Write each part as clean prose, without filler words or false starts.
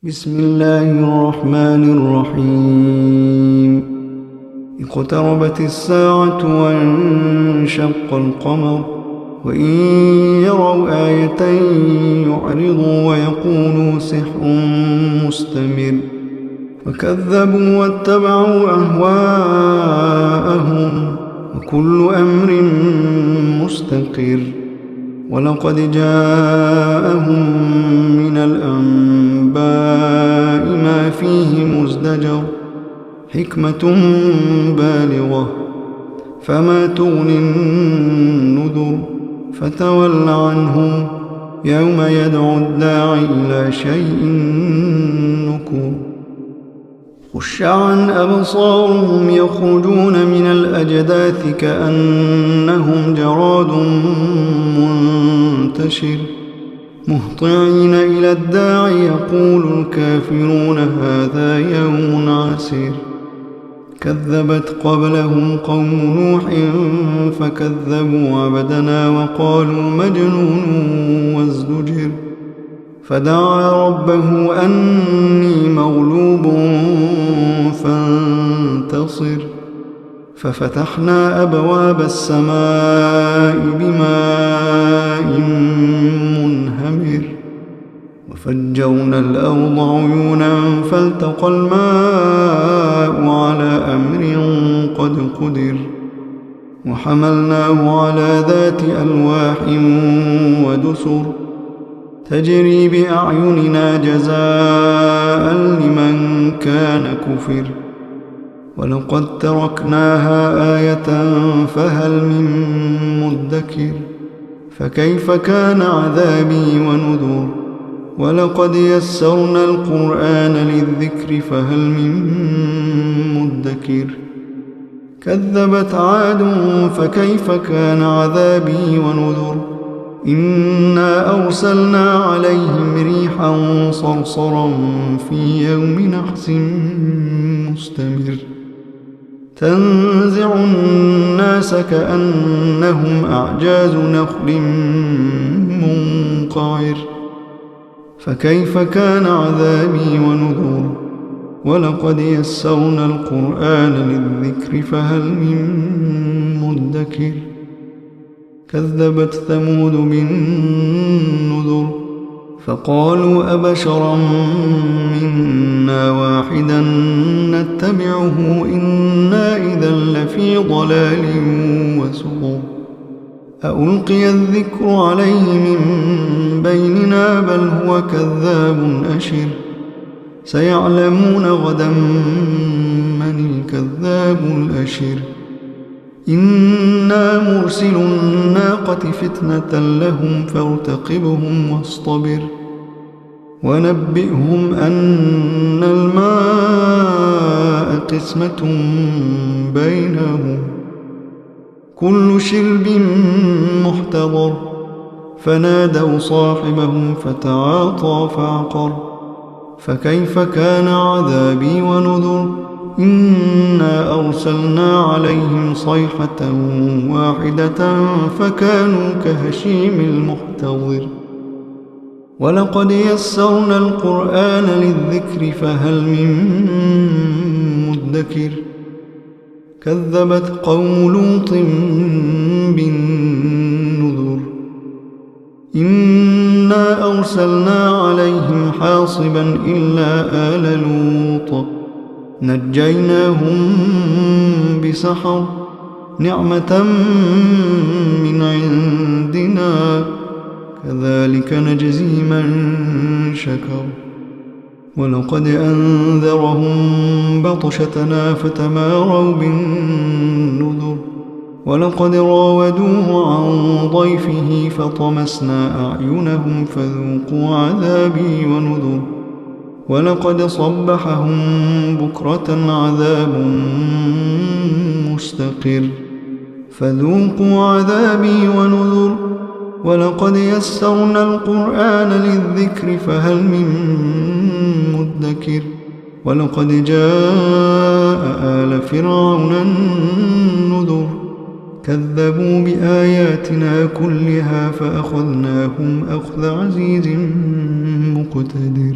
بسم الله الرحمن الرحيم. اقتربت الساعة وانشق القمر وإن يروا آية يعرضوا ويقولوا سحر مستمر فكذبوا واتبعوا أهواءهم وكل أمر مستقر. ولقد جاءهم من الأنباء ما فيه مزدجر حكمة بالغة فما تغني النذر فتول عنهم يوم يدعو الداعي إلى شيء نكر. خش عن أبصارهم يخرجون من الأجداث كأنهم جراد منتشر مهطعين إلى الداعي يقول الكافرون هذا يوم عسير. كذبت قبلهم قوم نوح فكذبوا عبدنا وقالوا مجنون وازدجر. فدعا ربه أني مغلوب فانتصر ففتحنا أبواب السماء بماء منهمر وفجرنا الأرض عيونا فالتقى الماء على أمر قد قدر وحملناه على ذات ألواح ودسر تجري بأعيننا جزاء لمن كان كفر. ولقد تركناها آية فهل من مدكر فكيف كان عذابي ونذر. ولقد يسرنا القرآن للذكر فهل من مدكر. كذبت عاد فكيف كان عذابي ونذر. إنا أرسلنا عليهم ريحا صرصرا في يوم نحس مستمر تنزع الناس كأنهم أعجاز نخل منقعر فكيف كان عذابي ونذر. ولقد يسرنا القرآن للذكر فهل من مدكر. كذبت ثمود بالنذر فقالوا أبشرا منا واحدا نتبعه إنا إذا لفي ضلال وسعر. ألقي الذكر عليه من بيننا بل هو كذاب أشر. سيعلمون غدا من الكذاب الأشر. إنا مرسل الناقة فتنة لهم فارتقبهم واصطبر ونبئهم أن الماء قسمة بينهم كل شرب محتضر. فنادوا صاحبهم فتعاطى فعقر فكيف كان عذابي ونذر. إنا أرسلنا عليهم صيحة واحدة فكانوا كهشيم المحتضر. ولقد يسرنا القرآن للذكر فهل من مدكر. كذبت قوم لوط بالنذر. إنا أرسلنا عليهم حاصبا إلا آل لوط نجيناهم بسحر نعمة من عندنا كذلك نجزي من شكر. ولقد أنذرهم بطشتنا فتماروا بالنذر. ولقد راودوه عن ضيفه فطمسنا أعينهم فذوقوا عذابي ونذر. ولقد صبحهم بكرة عذاب مستقر فذوقوا عذابي ونذر. ولقد يسرنا القرآن للذكر فهل من مدكر. ولقد جاء آل فرعون النذر كذبوا بآياتنا كلها فأخذناهم أخذ عزيز مقتدر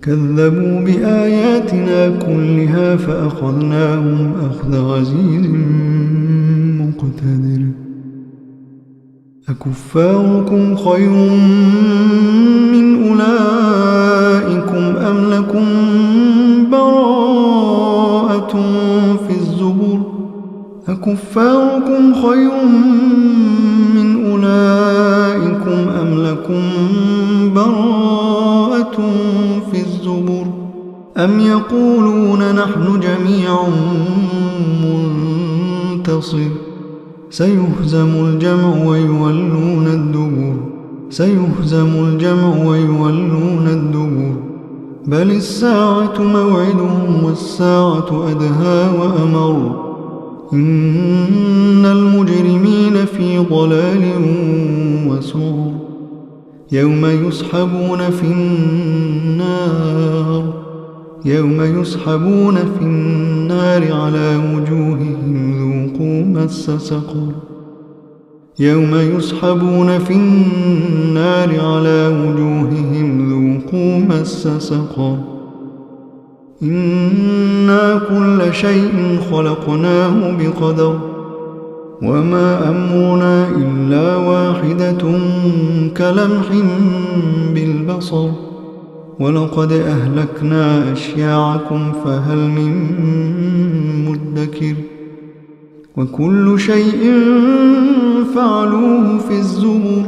كذبوا بآياتنا كلها فأخذناهم أخذ عزيز مقتدر أكفاركم خير من أولئكم أم لكم براءة في الزبر أكفاركم خير من أولئكم أم لكم براءة في الزبر أم يقولون نحن جميع منتصر سيهزم الجمع ويولون الدبر سيهزم الجمع ويولون الدبر بل الساعة موعدهم والساعة أدهى وأمر إن المجرمين في ضلال وسعر يوم يسحبون في النار على وجوههم ذوقوا مس سقر يوم يسحبون في النار على وجوههم ذوقوا مس سقر إنا كل شيء خلقناه بقدر وما أمرنا إلا واحدة كلمح بالبصر ولقد أهلكنا أشياعكم فهل من مدكر وكل شيء فعلوه في الزبر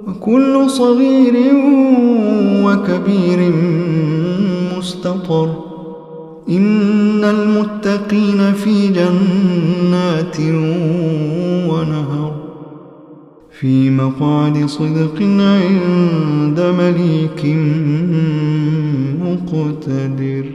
وكل صغير وكبير مستطر إن المتقين في جنات ونهر في مقعد صدق عند مليك مقتدر.